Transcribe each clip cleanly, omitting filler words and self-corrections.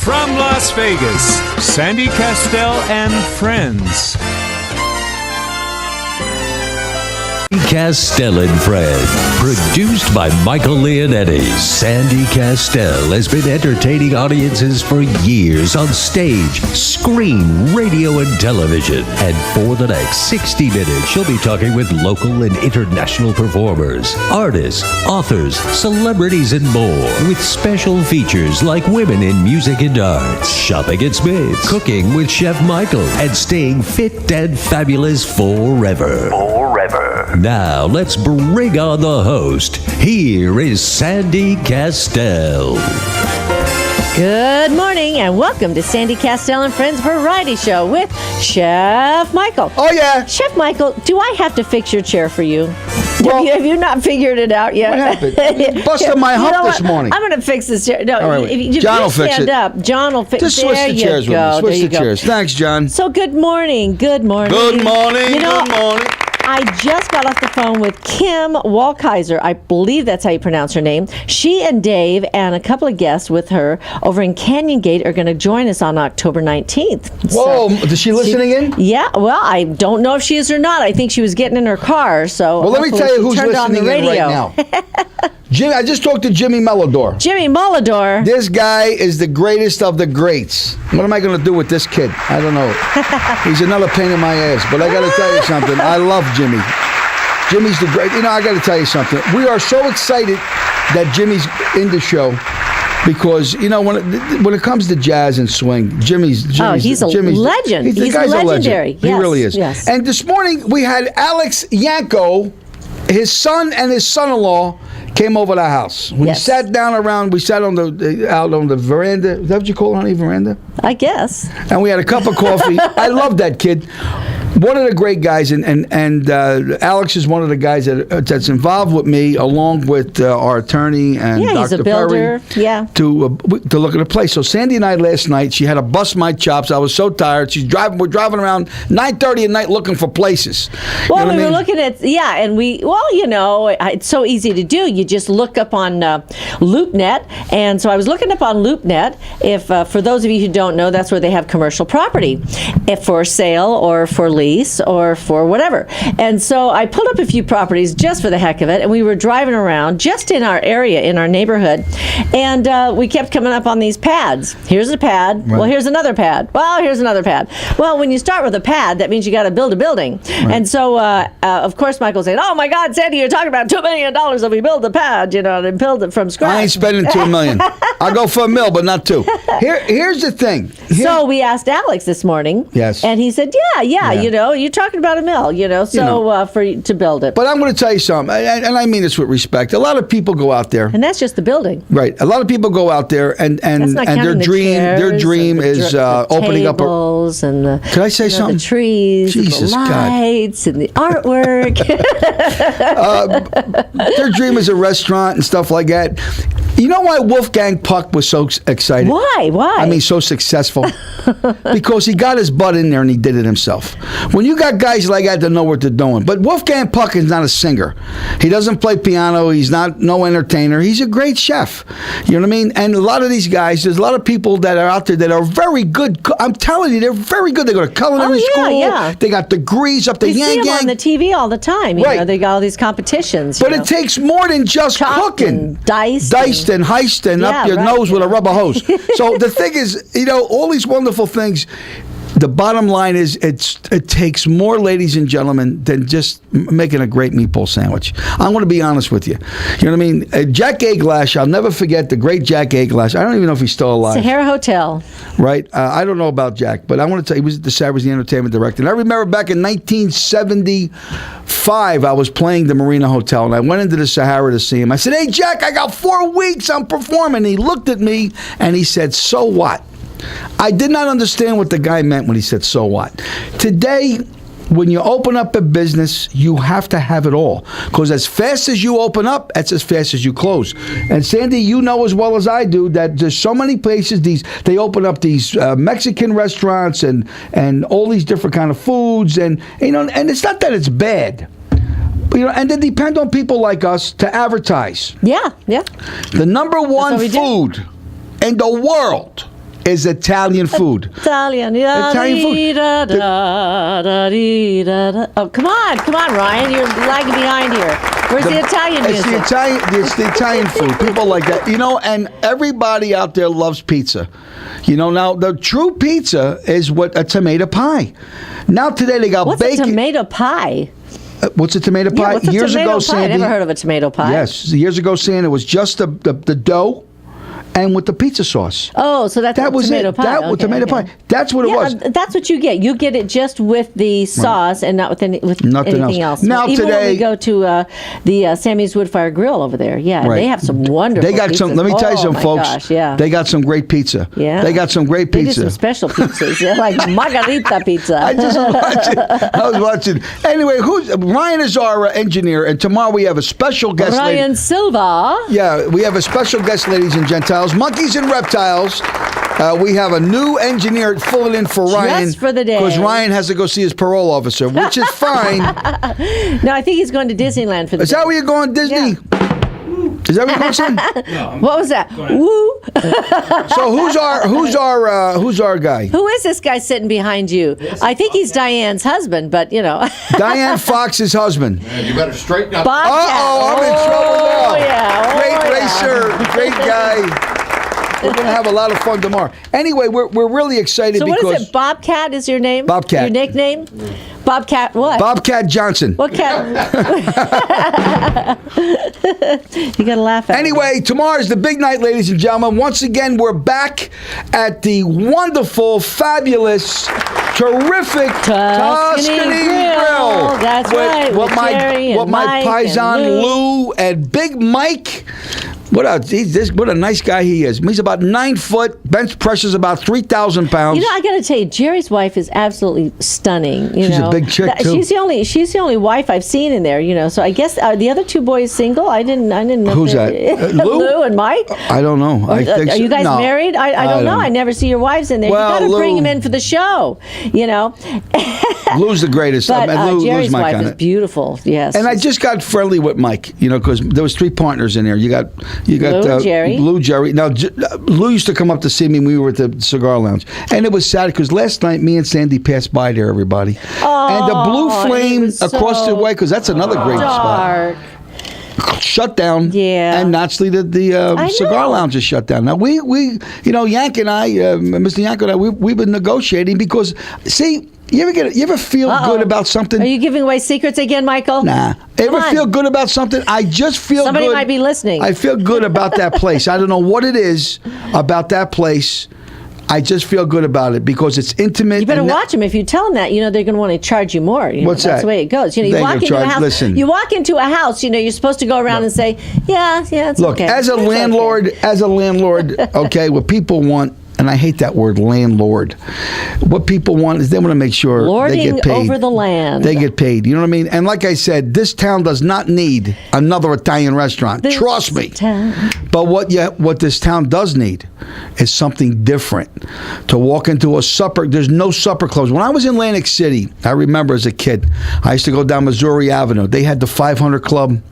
From Las Vegas, Sandy Kastel and friends. Kastel and Friends, produced by Michael Leonetti. Sandy Kastel has been entertaining audiences for years on stage, screen, radio, and television. And for the next 60 minutes, she'll be talking with local and international performers, artists, authors, celebrities, and more, with special features like women in music and arts, shopping at Smith's, cooking with Chef Michael, and staying fit and fabulous forever. Now, let's bring on the host. Here is Sandy Kastel. Good morning and welcome to Sandy Kastel and Friends Variety Show with Chef Michael. Oh, yeah. Chef Michael, do I have to fix your chair for you? Well, have you not figured it out yet? What happened? Busted my hump this morning. I'm going to fix this chair. No, all right, if you John will fix stand it. up, John will fix it. Just switch the chairs with me. Switch the chairs. Thanks, John. So good morning. Good morning. Good morning. You know, good morning. I just got off the phone with Kim Walkeiser. I believe that's how you pronounce her name. She and Dave and a couple of guests with her over in Canyon Gate are going to join us on October 19th. Whoa, is she listening in? Yeah, well, I don't know if she is or not. I think she was getting in her car. So well, let me tell you who's listening in right now. Jimmy, I just talked to Jimmy Melodor. Jimmy Melodor. This guy is the greatest of the greats. What am I going to do with this kid? I don't know. He's another pain in my ass. But I got to tell you something. I love Jimmy. Jimmy's the great. You know, I got to tell you something. We are so excited that Jimmy's in the show because, you know, when it comes to jazz and swing, Jimmy's he's a legend. The guy's legendary. A legend. He really is. Yes. And this morning we had Alex Yanko, his son and his son-in-law came over to the house. We sat down around. We sat on out on the veranda. Is that what you call it, honey? Veranda? I guess. And we had a cup of coffee. I love that kid. One of the great guys, and Alex is one of the guys that's involved with me, along with our attorney and Dr. he's a builder. Perry, to look at the place. So Sandy and I last night, she had to bust my chops. I was so tired. We're driving around 9:30 at night looking for places. Well, we were looking at and it's so easy to do. You just look up on LoopNet, and so I was looking up on LoopNet. If for those of you who don't know, that's where they have commercial property, if for sale or for lease or for whatever. And so I pulled up a few properties just for the heck of it, and we were driving around just in our area, in our neighborhood, and we kept coming up on these pads. Here's a pad. Right. Well, here's another pad. Well, here's another pad. Well, when you start with a pad, that means you got to build a building. Right. And so, of course, Michael said, "Oh my God, Sandy, you're talking about $2 million if we build the pad, and build it from scratch." I ain't spending $2 million. I'll go for $1 million, but not $2 million. Here's the thing. So we asked Alex this morning. Yes. And he said, yeah. You're talking about $1 million, to build it. But I'm going to tell you something, and I mean this with respect. A lot of people go out there. And that's just the building. Right. A lot of people go out there and their dream is opening up tables and the Can I say something? The trees, Jesus, and the lights, and the artwork. Their dream is a restaurant and stuff like that. You know why Wolfgang Puck was so excited? Why? I mean, so successful? Because he got his butt in there and he did it himself. When you got guys like that know what they're doing. But Wolfgang Puck is not a singer. He doesn't play piano. He's no entertainer. He's a great chef. You know what I mean? And a lot of these guys, there's a lot of people that are out there that are very good. I'm telling you, they're very good. They go to culinary school. Yeah. They got degrees up the yang see them yang. on the TV all the time. You know, they got all these competitions. But it takes more than just cooking. And diced and heist and up your nose with a rubber hose. So the thing is, all these wonderful things. The bottom line is it takes more, ladies and gentlemen, than just making a great meatball sandwich. I'm going to be honest with you. You know what I mean? Jack Aglash, I'll never forget the great Jack Aglash. I don't even know if he's still alive. Sahara Hotel. Right? I don't know about Jack, but I want to tell you, he was the entertainment director. And I remember back in 1975, I was playing the Marina Hotel, and I went into the Sahara to see him. I said, "Hey, Jack, I got 4 weeks. I'm performing." He looked at me, and he said, "So what?" I did not understand what the guy meant when he said, "So what?" Today, when you open up a business, you have to have it all. Because as fast as you open up, that's as fast as you close. And Sandy, you know as well as I do that there's so many places, they open up these Mexican restaurants and all these different kind of foods. And it's not that it's bad. And they depend on people like us to advertise. Yeah. The number one food in the world is Italian food. Italian food. Oh, come on, Ryan. You're lagging behind here. Where's the Italian music? It's the Italian food. People like that. And everybody out there loves pizza. Now the true pizza is a tomato pie. Now today they got bacon. What's a tomato pie? What's a tomato pie? Yeah, what's a tomato pie? I never heard of a tomato pie. Yes, years ago, Sandy, it was just the dough and with the pizza sauce. Oh, so that was tomato pie. That was tomato pie. That's what it was. That's what you get. You get it just with the sauce and not with anything else. Now even today, when we go to the Sammy's Woodfire Grill over there, they have some wonderful. They got pizzas. some. Let me tell you something, folks. Gosh, yeah. They got some great pizza. Yeah, they got some great pizza. They do some special pizzas. They're like margarita pizza. I was watching. Anyway, Ryan is our engineer, and tomorrow we have a special guest. Ryan Silva. Yeah, we have a special guest, ladies and gentiles, monkeys and reptiles. We have a new engineer filling in for Ryan. Just for the day. Because Ryan has to go see his parole officer, which is fine. No, I think he's going to Disneyland for the day. Is that where you're going, Disney? Yeah. Is that what you're going, son? No, what was that? Woo! So who's our guy? Who is this guy sitting behind you? I think he's Diane's husband, but Diane Fox's husband. man, you better straighten up. Bobcat. I'm in trouble now. Yeah. Great racer, great guy. We're going to have a lot of fun tomorrow. Anyway, we're really excited So because... what is it? Bobcat is your name? Bobcat. Your nickname? Bobcat what? Bobcat Johnson. What cat? You got to laugh at Anyway, tomorrow's the big night, ladies and gentlemen. Once again, we're back at the wonderful, fabulous, terrific Tuscany Grill. That's right. What my paisan Lou and Big Mike. What a nice guy he is. He's about 9 foot. Bench pressure's about 3,000 pounds. I got to tell you, Jerry's wife is absolutely stunning. She's a big chick too. She's the only wife I've seen in there. So I guess are the other two boys single? I didn't know. Who's that? Lou and Mike. I don't know. Are you guys married? I don't know. I never see your wives in there. Well, you got to bring them in for the show. Lou's the greatest. But Jerry's Lou's my wife kind is beautiful. Yes. And I just got friendly with Mike. Because there was 3 partners in there. You got Lou, Jerry. Lou, Jerry. Now, Lou used to come up to see me when we were at the cigar lounge. And it was sad because last night me and Sandy passed by there, everybody. And the Blue Flame across the way, because that's another great spot. Shut down. Yeah. And naturally the cigar lounge is shut down. Now, we Yank and I, Mr. Yank and I, we've been negotiating because, see, you ever feel good about something? Are you giving away secrets again, Michael? Nah. Ever feel good about something? I just feel good. Somebody might be listening. I feel good about that place. I don't know what it is about that place. I just feel good about it because it's intimate. You better watch them. If you tell them that, they're going to want to charge you more. What's that's that? the way it goes. You walk into a house. Listen. You walk into a house. You're supposed to go around and say, "Yeah, it's Look, okay." as a landlord, okay, what people want. And I hate that word, landlord. What people want is they want to make sure Lording they get paid. over the land. They get paid. You know what I mean? And like I said, this town does not need another Italian restaurant. Trust me. But what this town does need is something different. To walk into a supper, there's no supper clubs. When I was in Atlantic City, I remember as a kid, I used to go down Missouri Avenue. They had the 500 Club.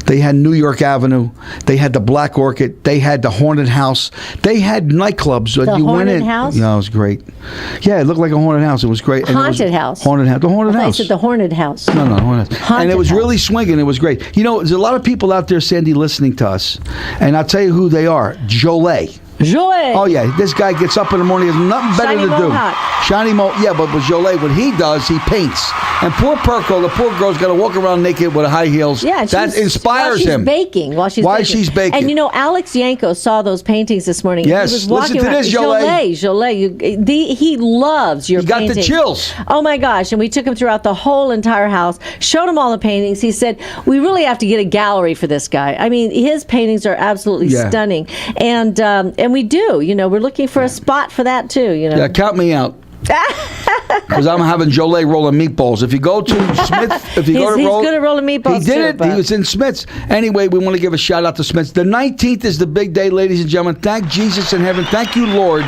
They had New York Avenue. They had the Black Orchid. They had the Haunted House. They had nightclubs. The Haunted House? Yeah, it was great. Yeah, it looked like a haunted house. It was great. Haunted house. Haunted house. The Haunted House. I said the Haunted House. No, Haunted House. And it was really swinging. It was great. There's a lot of people out there, Sandy, listening to us. And I'll tell you who they are. Jolet. Oh, yeah. This guy gets up in the morning. He has nothing better to do. Shiny Mo. Yeah, but with Jolet, what he does, he paints. And poor Perko, the poor girl's got to walk around naked with high heels. Yeah, that inspires him. While she's baking. And Alex Yanko saw those paintings this morning. Yes, he was walking listen to this, Jolet. He loves your paintings. He got the chills. Oh my gosh! And we took him throughout the whole entire house, showed him all the paintings. He said, "We really have to get a gallery for this guy." I mean, his paintings are absolutely stunning, and we do. We're looking for a spot for that too. Yeah, count me out. Because I'm having Jolet rolling meatballs. If you go to Smith, he's good at rolling meatballs. He did it. He was in Smith's. Anyway, we want to give a shout out to Smith's. The 19th is the big day, ladies and gentlemen. Thank Jesus in heaven. Thank you, Lord.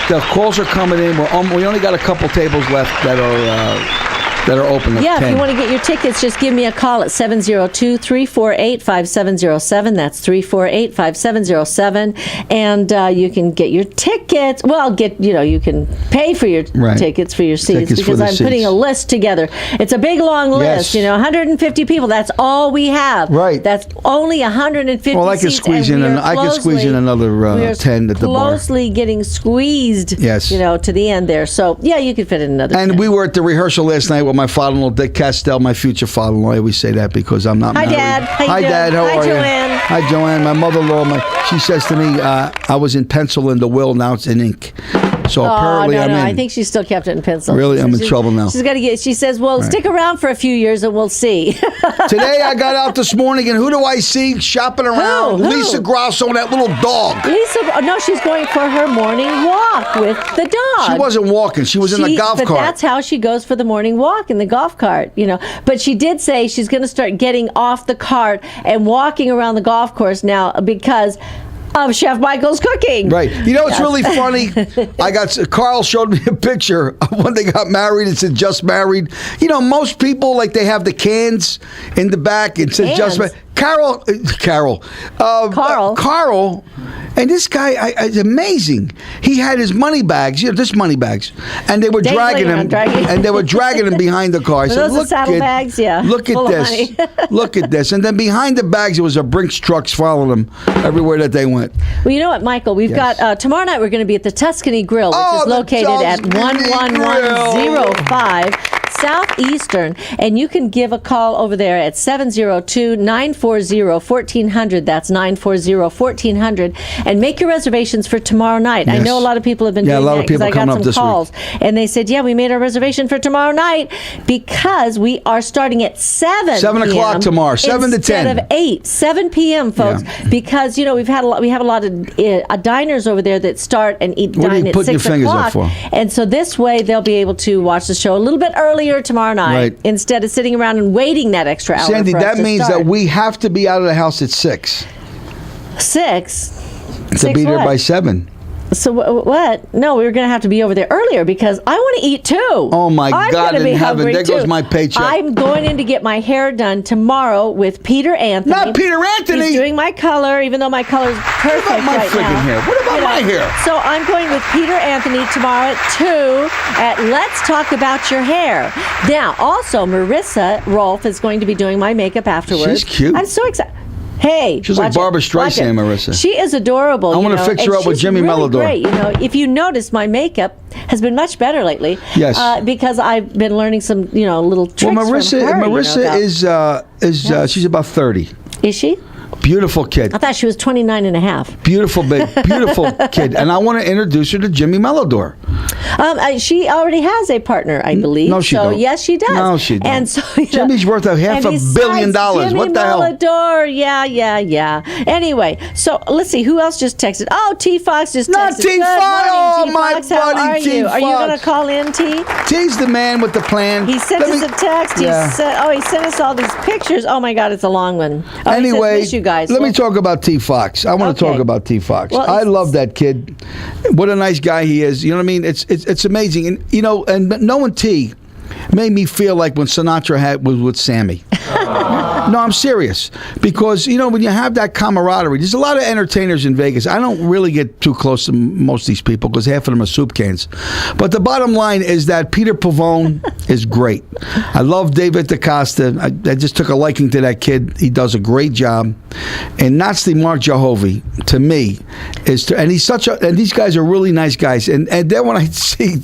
The calls are coming in. We only got a couple tables left that are that are open at 10. Yeah, if you want to get your tickets, just give me a call at 702-348-5707. That's 348-5707. And you can get your tickets. Well, you can pay for your tickets for your seats because I'm putting a list together. It's a big, long list. 150 people. That's all we have. Right. That's only 150 Well, I can squeeze in another 10 at the bar. Closely getting squeezed. Yes. To the end there. So yeah, you could fit in another. And 10. we were at the rehearsal last night with my father-in-law, Dick Kastel, my future father-in-law. I always say that because I'm not married. Dad. Hi, Dad. How are Joanne. you? Hi, Joanne. My mother-in-law, she says to me, I was in pencil in the will, now it's in ink. So apparently I'm in. I think she still kept it in pencil. Really? I'm in trouble now. She's got to get, she says, well, stick around for a few years and we'll see. Today I got out this morning and who do I see shopping around? Who? Lisa Grasso, that little dog. No, she's going for her morning walk with the dog. She wasn't walking. She was in the golf cart. But that's how she goes for the morning walk, in the golf cart, But she did say she's going to start getting off the cart and walking around the golf course now because of Chef Michael's cooking. Right. It's really funny. Carl showed me a picture of when they got married. It said just married. Most people, they have the cans in the back. It says just married. Carl, and this guy is amazing. He had his money bags, money bags, and they were dragging him behind the car. I said, "Look, saddlebags, yeah. Look at this, look at this." And then behind the bags, there was a Brinks trucks following them everywhere that they went. Well, you know what, Michael? We've got tomorrow night. We're going to be at the Tuscany Grill, which is located at 11105. Southeastern, and you can give a call over there at 702-940-1400. That's 940-1400, and make your reservations for tomorrow night. Yes. I know a lot of people have been doing that because I got some calls, and they said, "Yeah, we made our reservation for tomorrow night because we are starting at 7 o'clock tomorrow, 7 to 10 instead of 8, 7 p.m., folks. Yeah. Because we have a lot of diners over there that start and dine at 6 o'clock, and so this way they'll be able to watch the show a little bit earlier tomorrow night instead of sitting around and waiting that extra hour. Sandy, for us that means start. that we have to be out of the house at 6. 6? To be there by 7. So what? No, we were going to have to be over there earlier because I want to eat too. Oh my God in heaven! There goes my paycheck. I'm going in to get my hair done tomorrow with Peter Anthony. Not Peter Anthony. He's doing my color, even though my color is perfect what about my right friggin' now. hair? What about my hair? So I'm going with Peter Anthony tomorrow at 2 at Let's Talk About Your Hair. Now, also Marissa Rolfe is going to be doing my makeup afterwards. She's cute. I'm so excited. Hey, she's like Barbara Streisand, Marissa. She is adorable. I want to fix her up with Jimmy really Melodor. Great. If you notice, my makeup has been much better lately. Yes, because I've been learning some, little tricks. Well, Marissa is she's about 30. Is she? Beautiful kid. I thought she was 29 and a half. Beautiful kid. And I want to introduce her to Jimmy Melodor. She already has a partner, I believe. No, she don't. Yes, she does. No, she don't. And so Jimmy's worth $500 million. What the hell? Melodor. Yeah. Anyway, so let's see who else just texted. Oh, T Fox just texted. Not T Fox. Oh, my buddy. T Fox. Are you going to call in, T? T's the man with the plan. He sent us a text. Yeah. He sent us all these pictures. Oh my God, it's a long one. Anyway, he says, miss you guys. Let me talk about T Fox. I want to talk about T Fox. Well, I love that kid. What a nice guy he is. You know what I mean? It's amazing. And and knowing T made me feel like when Sinatra was with Sammy. No, I'm serious. Because, when you have that camaraderie, there's a lot of entertainers in Vegas. I don't really get too close to most of these people because half of them are soup cans. But the bottom line is that Peter Pavone is great. I love David DaCosta. I just took a liking to that kid. He does a great job. And Natsli Mark Jehovah, to me, and he's and these guys are really nice guys. And then when I see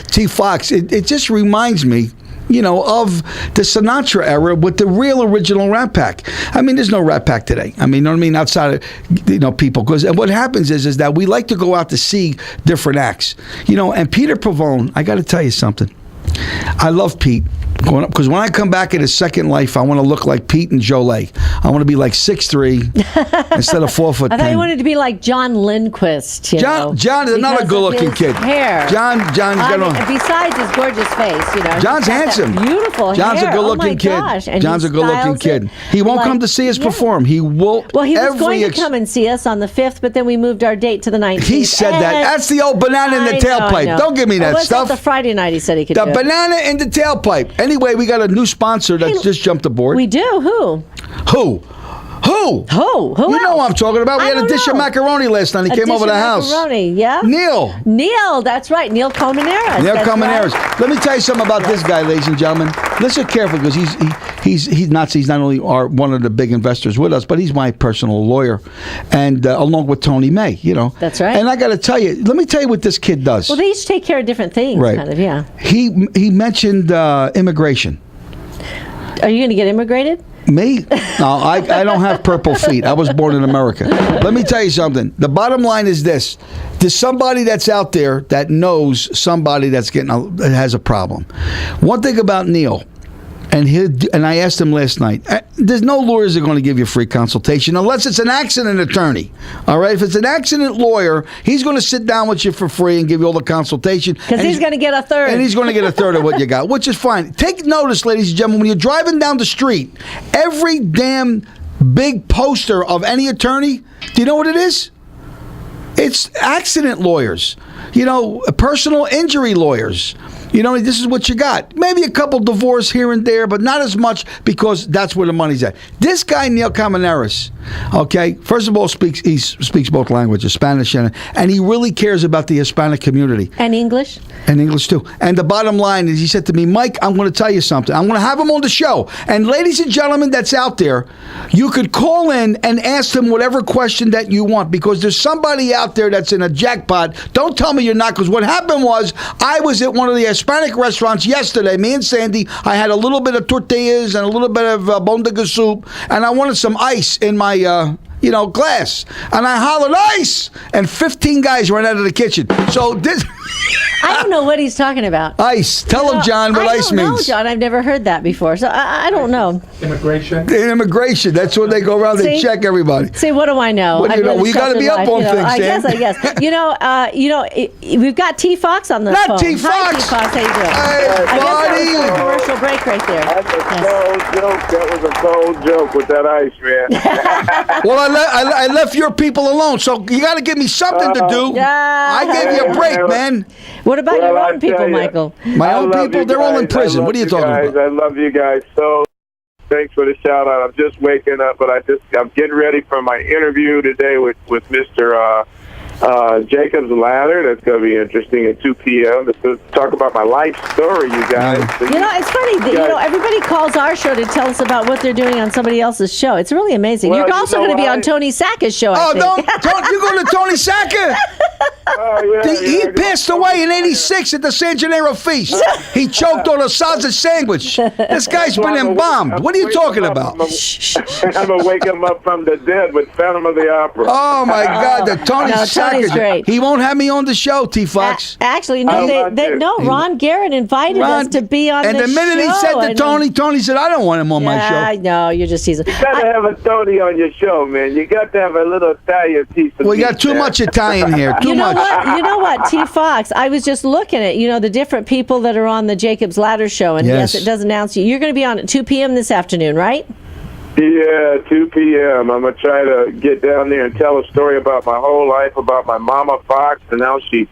T Fox, it just reminds me, of the Sinatra era with the real original Rat Pack. I mean, there's no Rat Pack today. I mean, you know what I mean? Outside of, people. Because what happens is that we like to go out to see different acts. And Peter Pavone, I got to tell you something. I love Pete. Because when I come back in his second life, I want to look like Pete and Jolie. I want to be like 6'3" instead of 4'10". I thought you wanted to be like John Lindquist. John is not a good-looking kid. Hair. John's besides his gorgeous face, John's handsome. Beautiful. John's hair. a good-looking kid. Gosh. And John's a good-looking kid. He won't come to see us perform. He will. Well, he was going to come and see us on the 5th, but then we moved our date to the 19th. He said that. That's the old banana in the tailpipe. Don't give me that stuff. The Friday night he said he could do it. Banana in the tailpipe. Anyway, we got a new sponsor that's just jumped aboard. We do. Who? Who? Who? Who? You know what I'm talking about. We had a dish of macaroni last night. He came over the house. Macaroni, yeah. Neil, that's right. Neil Colmenares. Right. Let me tell you something about this guy, ladies and gentlemen. Listen carefully, because he's not only one of the big investors with us, but he's my personal lawyer, and along with Tony May, That's right. And I got to tell you, let me tell you what this kid does. Well, they each take care of different things, right? Kind of, yeah. He mentioned immigration. Are you going to get immigrated? Me? No, I don't have purple feet. I was born in America. Let me tell you something. The bottom line is this. There's somebody that's out there that knows somebody that has a problem. One thing about Neil, and I asked him last night, there's no lawyers that are going to give you a free consultation unless it's an accident attorney. All right? If it's an accident lawyer, he's going to sit down with you for free and give you all the consultation. Because he's going to get a third. And he's going to get a third of what you got, which is fine. Take notice, ladies and gentlemen, when you're driving down the street, every damn big poster of any attorney, do you know what it is? It's accident lawyers, personal injury lawyers. This is what you got. Maybe a couple divorce here and there, but not as much, because that's where the money's at. This guy, Neil Colmenares, okay, first of all, he speaks both languages, Spanish and he really cares about the Hispanic community. And English? And English, too. And the bottom line is, he said to me, Mike, I'm going to tell you something. I'm going to have him on the show. And ladies and gentlemen that's out there, you could call in and ask him whatever question that you want, because there's somebody out there that's in a jackpot. Don't tell me you're not, because what happened was, I was at one of the Hispanic restaurants yesterday, me and Sandy. I had a little bit of tortillas and a little bit of bondiga soup, and I wanted some ice in my glass, and I hollered ice, and 15 guys ran out of the kitchen. So this I don't know what he's talking about. Ice. Tell him, John, what ice means. I don't know, John. I've never heard that before, so I don't know. Immigration. That's when they go around. They check everybody. See, what do I know? What do you know? We got to be up on things, Sam. I guess. We've got T. Fox on the phone. Not T. Fox. Hi, T. Fox. How you doing? Hey, buddy. I guess that was a commercial break right there. That's a cold joke. That was a cold joke with that ice, man. Well, I left your people alone, so you got to give me something to do. I gave you a break, man. What about your own people, Michael? My own people, they're all in prison. What are you talking about? I love you guys so. Thanks for the shout out. I'm just waking up, but I'm getting ready for my interview today with Mr. Jacob's Ladder. That's going to be interesting at 2 p.m. to talk about my life story, you guys. So it's funny that everybody calls our show to tell us about what they're doing on somebody else's show. It's really amazing. You're also going to be on Tony Sacca's show. Don't you go to Tony Sacca? He passed away in '86 at the San Gennaro feast. He choked on a sausage sandwich. This guy's been embalmed. What are you talking about? I'm going to wake him up from the dead with Phantom of the Opera. Oh, my God. The Tony Sacca. Great. He won't have me on the show, T. Fox. Actually, no. Ron Garrett invited us to be on the show. And the minute he said to Tony said, I don't want him on my show. I know. You're just teasing. You got to have a Tony on your show, man. You got to have a little Italian piece of We got too much Italian here. Too much. You know what, T. Fox? I was just looking at the different people that are on the Jacob's Ladder show, and yes, it does announce you. You're going to be on at 2 p.m. this afternoon, right? Yeah, 2 p.m. I'm going to try to get down there and tell a story about my whole life, about my mama Fox, and how she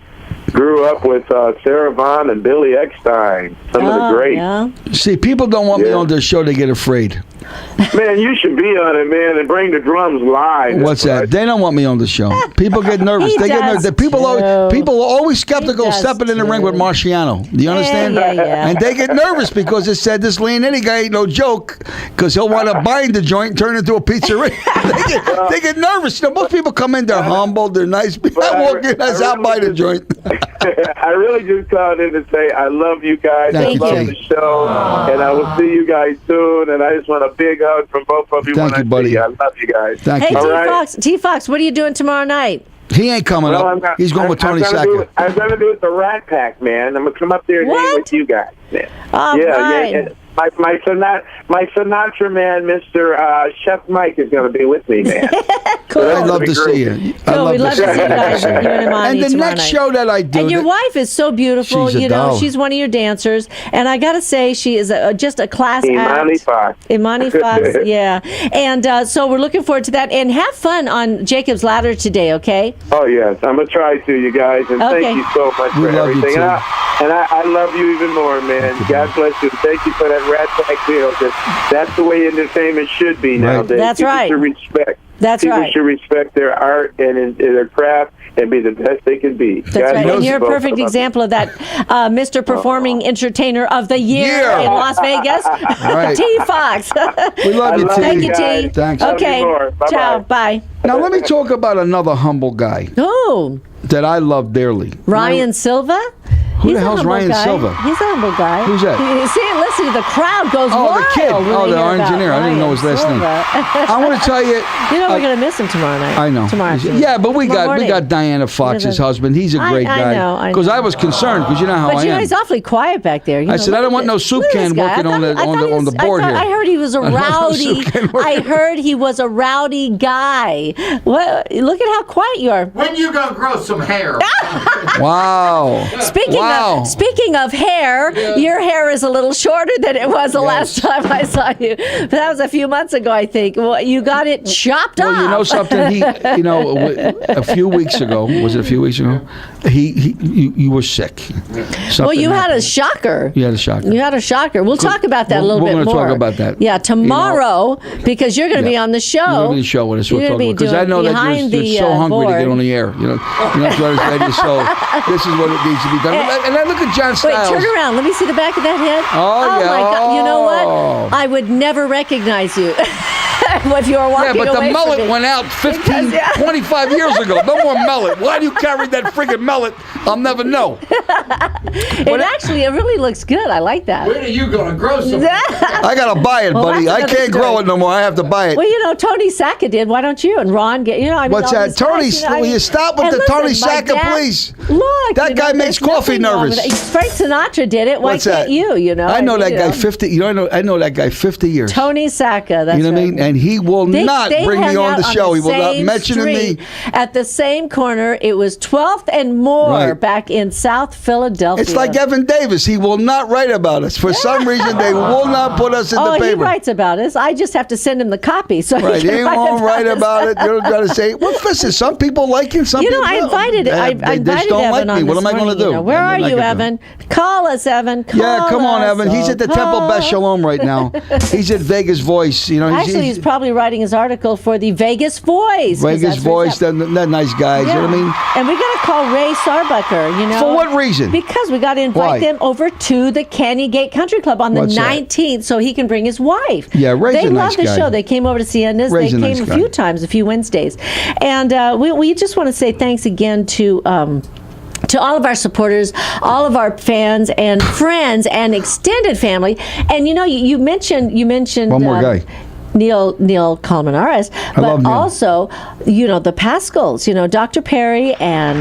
grew up with Sarah Vaughan and Billy Eckstein, some of the greats. Yeah. See, people don't want me on their show. They get afraid. Man, you should be on it, man, and bring the drums live. What's that? They don't want me on the show. People get nervous. They get nervous. People are always skeptical stepping in the ring with Marciano. Do you understand? Yeah. And they get nervous because it said this Leonetti guy ain't no joke, because he'll want to bind the joint and turn it into a pizzeria. they get nervous. Most people come in, they're humble, they're nice. I walk in, I out by the joint. I really just called in to say I love you guys. I love the show, and I will see you guys soon. And I just want a big hug from both of you. Thank you, buddy. I love you guys. Thank you. T. Fox, what are you doing tomorrow night? He ain't coming up. He's going with Tony Sacca. I'm going to do it the Rat Pack, man. I'm going to come up there and hang with you guys. Man. Right. my Sinatra man, Mr. Chef Mike, is going to be with me, man. Cool. So I'd love to see you. We'd love to see you guys. You and Imani And the tomorrow next night. show that I do, And your wife is so beautiful. She's a You know, doll. she's one of your dancers, and I got to say, she is just a class Imani act. Fox. Imani Fox, yeah. And so we're looking forward to that. And have fun on Jacob's Ladder today, okay? Oh, yes. I'm going to try to, you guys. And Okay. thank you so much We for love you, everything. too. And I love you even more, man. God bless you. Thank you for that rat pack deal. That's the way entertainment should be nowadays. That's People right. should respect. That's People right. should respect their art and their craft and be the best they can be. That's God right. bless And you you're a both. perfect example of that, Mr. Performing Entertainer of the Year Yeah. in Las Vegas, Right. T. Fox. we love you, I love T. Thank you, guys. T. Thanks. Love you Okay. more. Bye-bye. Ciao. Bye. Now let me talk about another humble guy Oh, that I love dearly. Ryan Silva? Who He's the a hell's humble Ryan guy. Silva? He's a humble guy. Who's that? See, listen, the crowd goes Oh, wild. the kid. when Oh, they the hear about engineer. I didn't know his Ryan last name. Silva. I want to tell you. You know we're going to miss him tomorrow night. I know. Tomorrow afternoon. Yeah, but we Tomorrow got morning. Diana Fox's Yeah, husband. He's a great I guy. know, I Because know. I was concerned because you know how But I you know, am. he's awfully quiet back there. You I know, said, I look don't want at no this- soup look at can this guy. working I on thought- the- I on thought the- he on the was- board here. I heard he was a don't want no soup rowdy. can working. I heard he was a rowdy guy. What? Look at how quiet you are. When you gonna grow some hair? Wow. Speaking of hair, your hair is a little shorter than it was the last time I saw you. But that was a few months ago, I think. Well, you got it chopped off. Well, you know something. A few weeks ago, was it a few weeks ago? You were sick. Well, you Something had a happened. shocker. You had a shocker. You had a shocker. We'll talk about that a little we're bit gonna more. talk about that. Yeah, tomorrow, because you're going to be Yeah. on the show. You're going to be the show with us. You're We'll gonna talk be because I doing know that behind you're the, so hungry to get board. on the air. You're not trying to say so. This is what it needs to be done. And I look at John Wait, Styles. turn around. Let me see the back of that head. Oh, yeah. my God. You know Oh. what? I would never recognize you if you were Yeah, walking but the away from mullet me. went out 15, Because, yeah. 25 years ago. No more mullet. Why do you carry that friggin' mullet? I'll never know. It really looks good. I like that. When are you gonna grow some? I got to buy it, Well, buddy. that's I another can't grow story. it no more. I have to buy it. Well, you know, Tony Sacca did. Why don't you? And Ron get, I mean, What's all that? these Tony, guys, I will mean- you stop with and the Tony listen, my Sacca, dad- please? Look, That guy makes there's coffee nothing wrong nervous. with it. Frank Sinatra did it. Why What's can't that? you? You know, I know mean, that you guy know. 50. I know that guy 50 years. Tony Sacca. That's You know what I right. mean? And he will not They bring me hung on out the show. He will not same mention me. street at the same corner. It was 12th and More Right. back in South Philadelphia. It's like Evan Davis. He will not write about us. For some reason, they will not put us in the he paper. writes about us. I just have to send him the copy. So Right, he he can won't write us. about it. You got to say, well, listen, some people like him, some You know, people I don't. invited They Evan just don't like on me. What this am I going to morning, do? Where are Nothing I you, can do. Evan? Call us, Evan. Yeah, Call come on, us. Evan. He's at the Temple Beth Shalom right now. He's at Vegas Voice. You know, Actually, he's probably writing his article for the Vegas Voice. 'cause Vegas that's where Voice. he's at. They're nice guys. You know what I mean? And we got to call Ray Sarbucker, you know. For what reason? Because we got to invite Why? them over to the Cantygate Country Club on the What's that? 19th so he can bring his wife. Yeah, Ray's they a nice love the guy. show. They came over to see us. Ray's They a came nice a guy. few times, a few Wednesdays. And we just want to say thanks again to all of our supporters, all of our fans and friends and extended family. And you know, you mentioned One more guy. Neil Colmenares, but love Neil. also, you know, the Pascals, you know, Dr. Perry and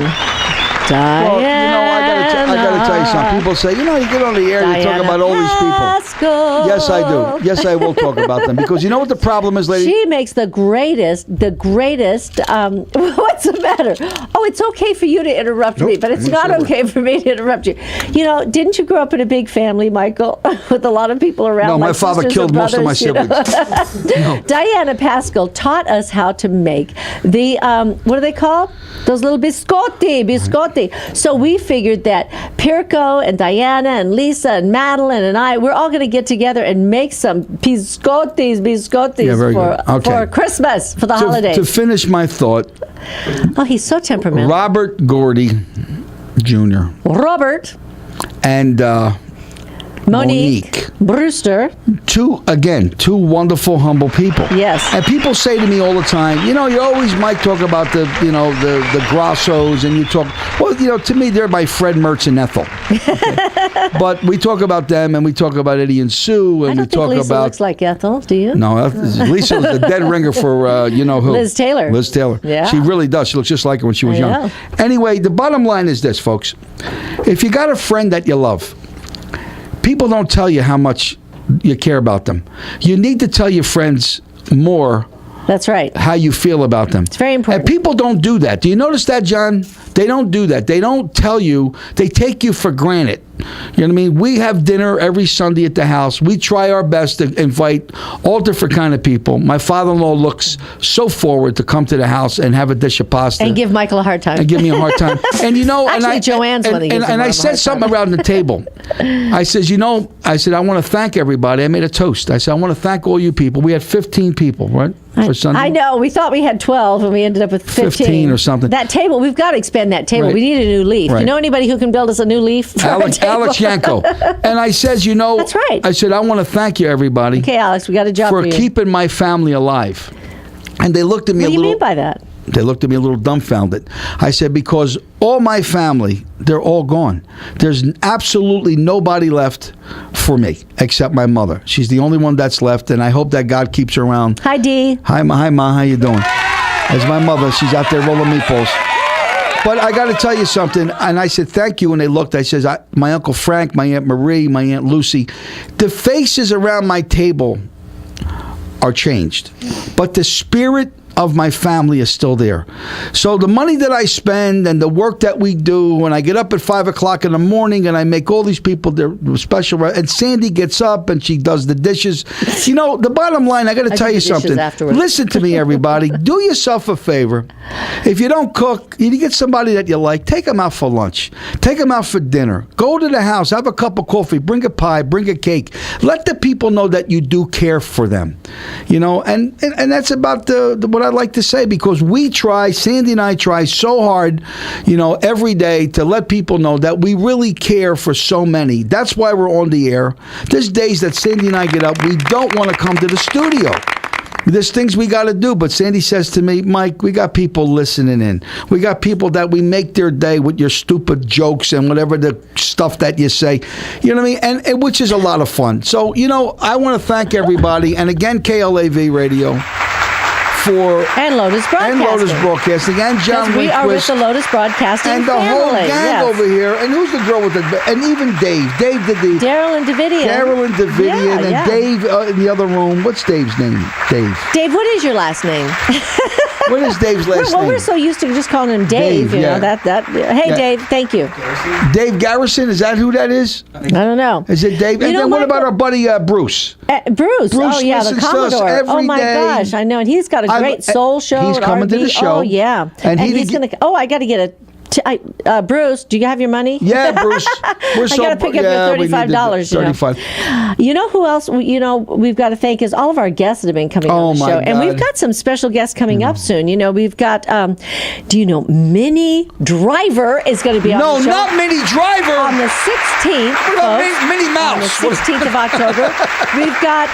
Diana. Well, you know, I got to tell you something. People say, you get on the air, you talk about all these people. Pascal. Yes, I do. Yes, I will talk about them because you know what the problem is, lady? She makes the greatest, what's the matter? Oh, it's okay for you to interrupt me, but it's I'm not sober. okay for me to interrupt you. You know, didn't you grow up in a big family, Michael, with a lot of people around? No, my like father sisters killed and most of my brothers, you know? siblings. Diana Pascal taught us how to make the, what are they called? Those little biscotti. So we figured that Pirko and Diana and Lisa and Madeline and I, we're all going to get together and make some biscottis Yeah, very for, good. Okay. for Christmas, for the holidays. To finish my thought, Oh, he's so temperamental. Robert Gordy Jr. Robert, and Monique, Brewster. two wonderful, humble people. Yes. And people say to me all the time, you always might talk about the Grossos, and you talk, well, to me, they're by Fred Mertz and Ethel. Okay. But we talk about them, and we talk about Eddie and Sue, and I we don't think talk Lisa about. looks like Ethel, do you? No, Lisa's the dead ringer for you know who? Liz Taylor. Liz Taylor. Yeah. She really does. She looks just like her when she was I young. know. Anyway, the bottom line is this, folks. If you got a friend that you love, people don't tell you how much you care about them. You need to tell your friends more. That's right. How you feel about them. It's very important. And people don't do that. Do you notice that, John? They don't do that. They don't tell you. They take you for granted. You know what I mean? We have dinner every Sunday at the house. We try our best to invite all different kind of people. My father-in-law looks so forward to come to the house and have a dish of pasta. And give Michael a hard time. And give me a hard time. And you know, actually, Joanne's one that gives him and I said something around the table. I said, I want to thank everybody. I made a toast. I said, I want to thank all you people. We had 15 people, right? For Sunday. I know. We thought we had 12 and we ended up with 15 or something. That table, we've got to expand that table. Right. We need a new leaf. Right. You know anybody who can build us a new leaf? For Alex Yanko. And I says, That's right. I said, I want to thank you, everybody. Okay, Alex, we got a job for you. Keeping my family alive. And they looked at me What do you mean by that? They looked at me a little dumbfounded. I said, because all my family, they're all gone. There's absolutely nobody left for me except my mother. She's the only one that's left, and I hope that God keeps her around. Hi, Dee. Hi, Ma. How you doing? As my mother, she's out there rolling meatballs. But I got to tell you something, and I said, thank you, and they looked. I says, my Uncle Frank, my Aunt Marie, my Aunt Lucy, the faces around my table are changed, but the spirit of my family is still there. So the money that I spend and the work that we do, when I get up at 5 o'clock in the morning and I make all these people their special, and Sandy gets up and she does the dishes. You know, the bottom line, I got to tell you something. Listen to me, everybody. Do yourself a favor. If you don't cook, you get somebody that you like, take them out for lunch. Take them out for dinner. Go to the house, have a cup of coffee, bring a pie, bring a cake. Let the people know that you do care for them. You know, and that's about what I like to say, because we try, Sandy and I try so hard, every day to let people know that we really care for so many. That's why we're on the air. There's days that Sandy and I get up, we don't want to come to the studio. There's things we got to do, but Sandy says to me, Mike, we got people listening in. We got people that we make their day with your stupid jokes and whatever the stuff that you say. You know what I mean? And which is a lot of fun. So, I want to thank everybody. And again, KLAV Radio. And Lotus Broadcasting. And John we are with the Lotus Broadcasting and the family. whole gang over here. And who's the girl with and even Dave. Dave did the... Daryl and Davidian. And Dave in the other room. What's Dave's name? Dave. Dave, what is your last name? What is Dave's last name? Well, we're so used to just calling him Dave. Hey, Dave, thank you. Dave Garrison, is that who that is? I don't know. Is it Dave? And then what about our buddy Bruce? Bruce. Oh, yeah, the Commodore. Oh, my gosh. I know. And he's got a great soul show. He's coming to the show. Oh, yeah. And he's going to... Oh, I got to get Bruce, do you have your money? Yeah, Bruce. I got to pick up your $35. $35. You know who else? We've got to thank is all of our guests that have been coming on the show, and we've got some special guests coming up soon. We've got. Minnie Driver is going to be on the show. No, not Minnie Driver. On the 16th. Minnie Mouse. On the 16th of October. We've got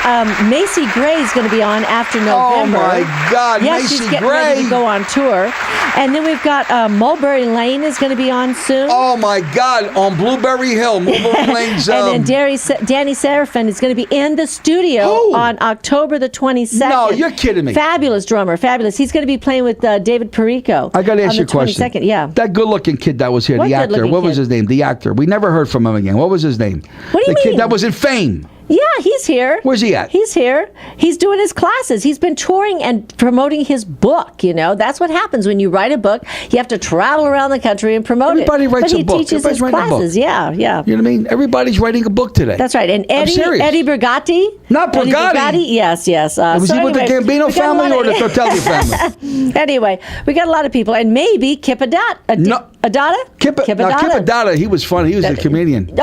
Macy Gray is going to be on after November. Oh my God, yeah, Macy she's getting Gray. ready to go on tour, and then we've got Mulberry Lane is going to be on soon. Oh my God! On Blueberry Hill, Mulberry Lane's. And then Danny Serafin is going to be in the studio on October the 22nd. No, you're kidding me. Fabulous drummer, fabulous. He's going to be playing with David Perico. I got to ask you a question. Yeah. That good-looking kid that was here, the actor. What was his name? The actor. We never heard from him again. What was his name? What do you mean? The kid that was in Fame. Yeah, he's here. Where's he at? He's here. He's doing his classes. He's been touring and promoting his book. That's what happens when you write a book. You have to travel around the country and promote Everybody writes a book. But he teaches his classes. Yeah. You know what I mean? Everybody's writing a book today. That's right. And Eddie Brigatti. Not Brigatti. Yes. Was he with the Gambino family or the Tortelli family? Anyway, we got a lot of people. And maybe Kip Adata? Kip Adata, he was funny. He was a comedian.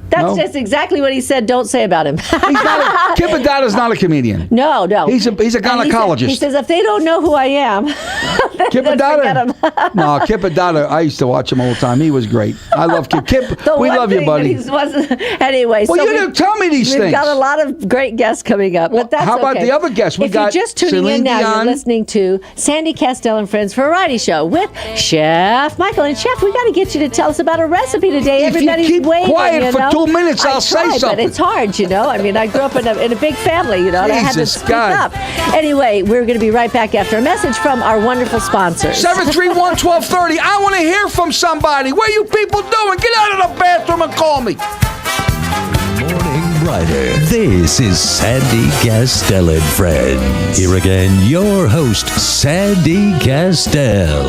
That's just exactly what he said. Don't say about him. Kip Adata's not a comedian. No. He's a gynecologist. He says if they don't know who I am, Kip Adata. No, Kip Adata. I used to watch him all the time. He was great. I love Kip. We love you, buddy. Anyway, well, you didn't tell me these things. We've got a lot of great guests coming up, but that's how about the other guests? If you're just tuning in now, you're listening to Sandy Kastel and Friends Variety Show with Chef Michael. And Chef, we got to get you to tell us about a recipe today. Everybody's keep waiting. Quiet for 2 minutes, I'll say something. But it's hard, I mean, I grew up in a big family, and I had to speak up. Anyway, we're going to be right back after a message from our wonderful sponsors. 731-1230. I want to hear from somebody. What are you people doing? Get out of the bathroom and call me. Morning Friday. This is Sandy Kastel and Friends. Here again, your host, Sandy Kastel.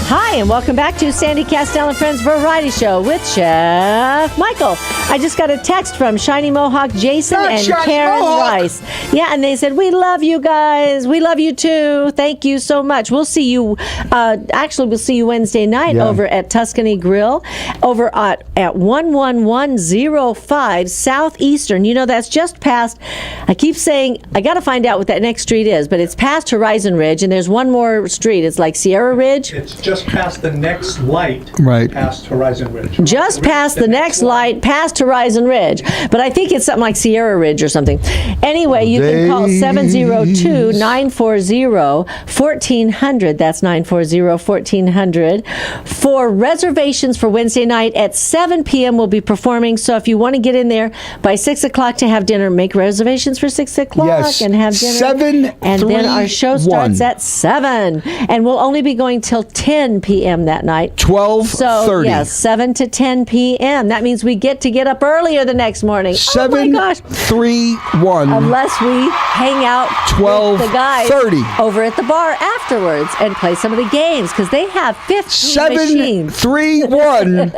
Hi, and welcome back to Sandy Kastel and Friends Variety Show with Chef Michael. I just got a text from Shiny Mohawk Jason and Shiny Karen Mohawk. Rice. Yeah, and they said, we love you guys. We love you too. Thank you so much. We'll see you, we'll see you Wednesday night over at Tuscany Grill over at 11105 Southeastern. You know, that's just past, I keep saying, I got to find out what that next street is, but it's past Horizon Ridge, and there's one more street. It's like Sierra Ridge. It's just past the next light, Right. past Horizon Ridge. Just past the next light, past Horizon Ridge. But I think it's something like Sierra Ridge or something. Anyway, you can call 702-940-1400. That's 940-1400 for reservations for Wednesday night at 7 p.m. We'll be performing. So if you want to get in there by 6 o'clock to have dinner, make reservations for 6 o'clock Yes. and have dinner. 7, and then our show 3, starts 1. at 7. And we'll only be going till 10 p.m. that night. 12:30. So, yes, 7 to 10 p.m. That means we get to get up earlier the next morning. Oh, my gosh. 7:31. Unless we hang out with the guys 12:30. over at the bar afterwards and play some of the games because they have 15 machines. 7:31.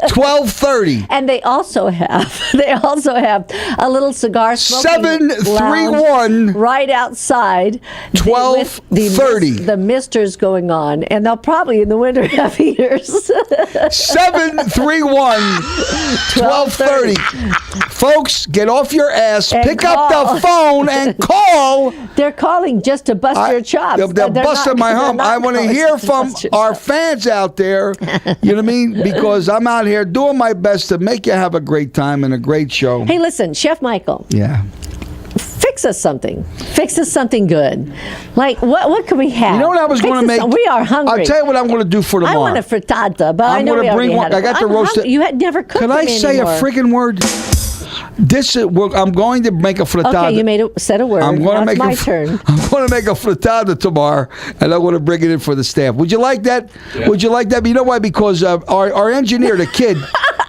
12:30. And they also have a little cigar smoking 7:31. lounge right outside. with 12:30. the misters going on, and they'll probably in the winter have heaters. 7:31. 12:30. Folks, get off your ass, And pick up call. the phone and call. They're calling just to bust your chops. They're busting my hump. I want to hear from our fans out there. You know what I mean? Because I'm out here doing my best to make you have a great time and a great show. Hey, listen, Chef Michael, Yeah. fix us something. Fix us something good. Like, what can we have? You know what I was Fix going to us make? some- We are hungry. I'll tell you what I'm going to do for tomorrow. I want a frittata, but I I'm know gonna we bring already one. had it. I got to I'm roast hungry. it. You had never cooked Can I them say anymore. a friggin' word? I'm going to make a frittata. Okay, you said a word. I'm going Now to make it's my turn. I'm going to make a frittata tomorrow, and I'm going to bring it in for the staff. Would you like that? Yeah. Would you like that? But you know why? Because our engineer, the kid,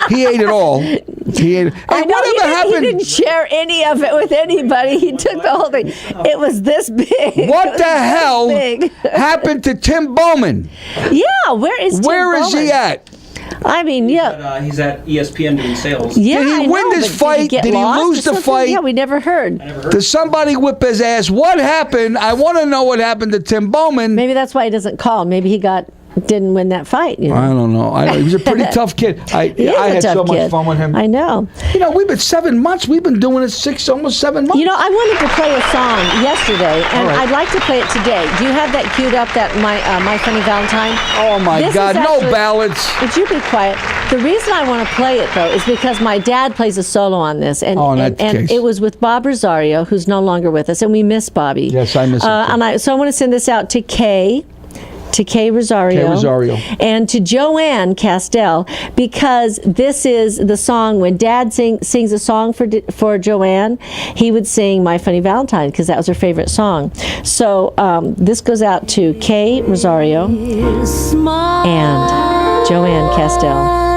he ate it all. He ate it. Hey, I know whatever he happened? didn't share any of it with anybody. He took the whole thing. It was this big. What the hell big. happened to Tim Bowman? Yeah, where is Tim Where is Bowman? he at? I mean, yeah. He's at ESPN doing sales. Yeah, Did he I win know, this but fight? get Did he lost lose or the something? fight? Yeah, we never heard. Does somebody whip his ass? What happened? I want to know what happened to Tim Bowman. Maybe that's why he doesn't call. Maybe he didn't win that fight. You know? I don't know. He was a pretty tough kid. I He is a had so tough much kid. fun with him. I know. You know, we've been 7 months. We've been doing it almost 7 months. You know, I wanted to play a song yesterday, and All right. I'd like to play it today. Do you have that queued up, that My Funny Valentine? Oh, my This God. is No actually- ballads. Would you be quiet? The reason I want to play it, though, is because my dad plays a solo on this. And, Oh, in that and case. it was with Bob Rosario, who's no longer with us, and we miss Bobby. Yes, I miss him, too. So I want to send this out to Kay Rosario. Kay Rosario. And to Joanne Kastel, because this is the song when Dad sings a song for Joanne, he would sing My Funny Valentine because that was her favorite song. So this goes out to Kay Rosario and Joanne Kastel.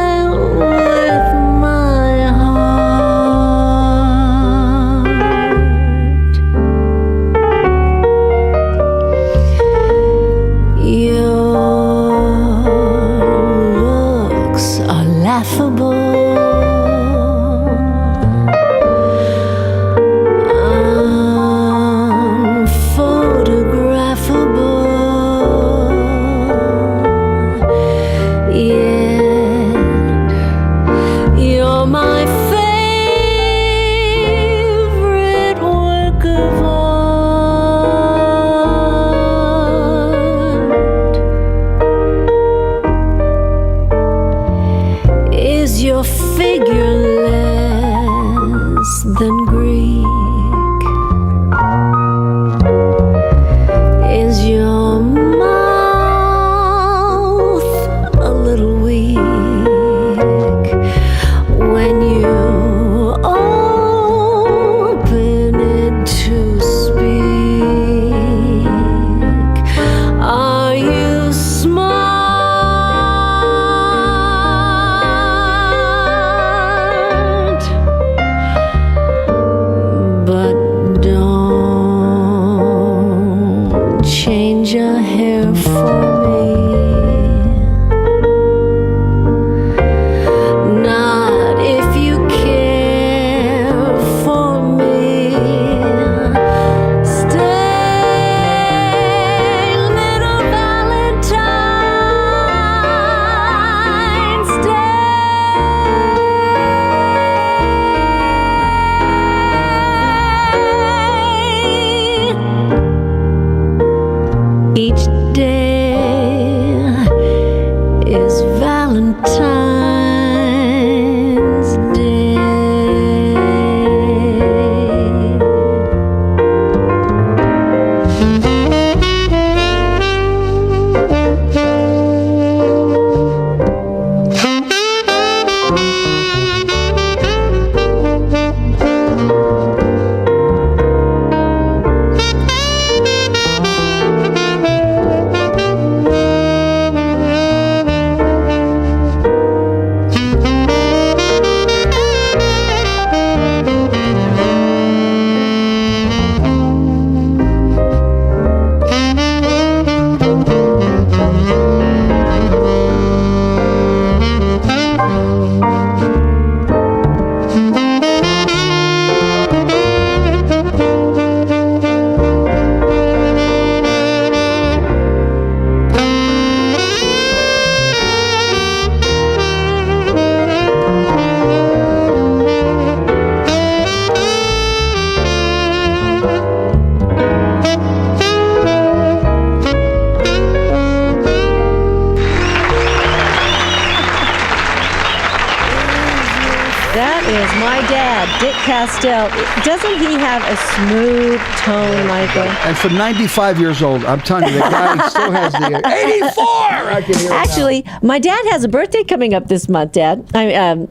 That is my dad, Dick Kastel. Doesn't he have a smooth tone, Michael? And for 95 years old, I'm telling you, the guy still has the 84. I can hear it now. Actually, my dad has a birthday coming up this month, Dad. Dad.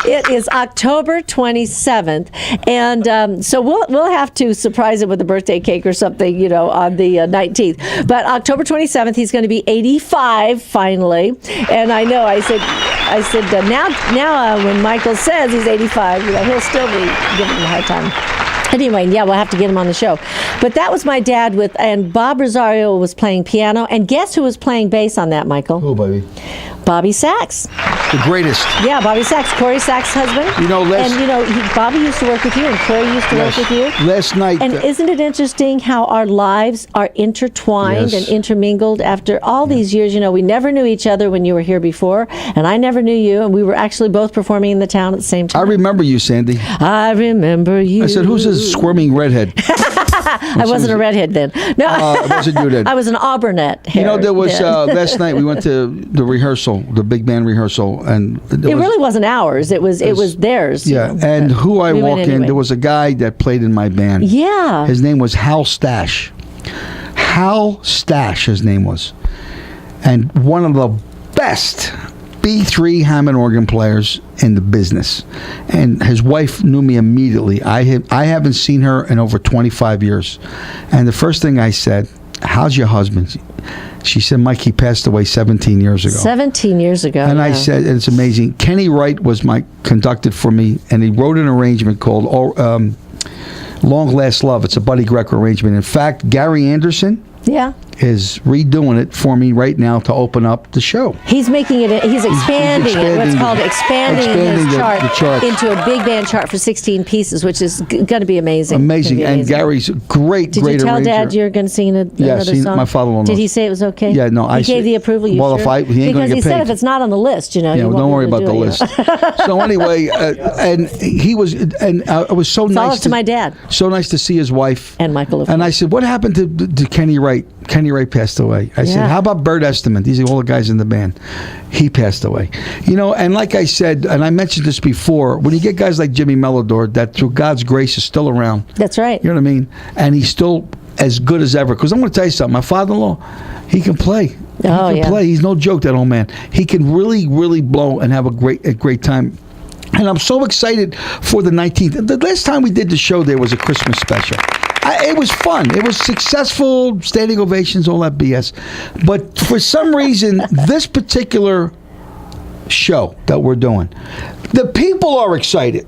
It is October 27th, and so we'll have to surprise him with a birthday cake or something, on the 19th. But October 27th, he's going to be 85 finally, and I know I said now when Michael says he's 85, he'll still be giving him a hard time. Anyway, yeah, we'll have to get him on the show. But that was my dad and Bob Rosario was playing piano, and guess who was playing bass on that, Michael? Oh, baby. Bobby Sachs. The greatest. Yeah, Bobby Sachs, Corey Sachs' husband. Bobby used to work with you, and Corey used to work with you. Last night. And isn't it interesting how our lives are intertwined and intermingled after all these years? We never knew each other when you were here before, and I never knew you, and we were actually both performing in the town at the same time. I remember you, Sandy. I remember you. I said, who's this squirming redhead? I wasn't a redhead then. No, it wasn't you then. I was an auburnette hair. There was last night we went to the rehearsal, the big band rehearsal, and it really wasn't ours. It was theirs. Yeah, and who I walk in, there was a guy that played in my band. Yeah, his name was Hal Stash. Hal Stash, his name was, and one of the best B3 Hammond organ players in the business, and his wife knew me immediately. I haven't seen her in over 25 years, and the first thing I said, "How's your husband?" She said, "Mike, he passed away 17 years ago." 17 years ago. And I said, and it's amazing. Kenny Wright was conducted for me, and he wrote an arrangement called "Long Last Love." It's a Buddy Greco arrangement. In fact, Gary Anderson. Yeah. Is redoing it for me right now to open up the show. He's making it. He's expanding it. What's called expanding his chart into a big band chart for 16 pieces, which is going to be amazing. Amazing. And Gary's a great Did you tell arranger. Dad you're going to sing another song? My father-in-law. Did he say it was okay? Yeah, no. He gave the approval. You well, sure? He ain't going to get paid. Because he said if it's not on the list, Yeah, well, don't worry about the list. So anyway, and he was, and it was so nice. To my dad. So nice to see his wife and Michael. And I said, "What happened to Kenny Wright?" Kenny Wright passed away. I said, "How about Bert Estimant?" These are all the guys in the band. He passed away. And like I said, and I mentioned this before, when you get guys like Jimmy Melodor, that through God's grace is still around. That's right. You know what I mean? And he's still as good as ever. Because I'm going to tell you something. My father-in-law, he can play. He can play. He's no joke, that old man. He can really, really blow and have a great time. And I'm so excited for the 19th. The last time we did the show there was a Christmas special. It was fun. It was successful, standing ovations, all that BS. But for some reason, this particular show that we're doing, the people are excited.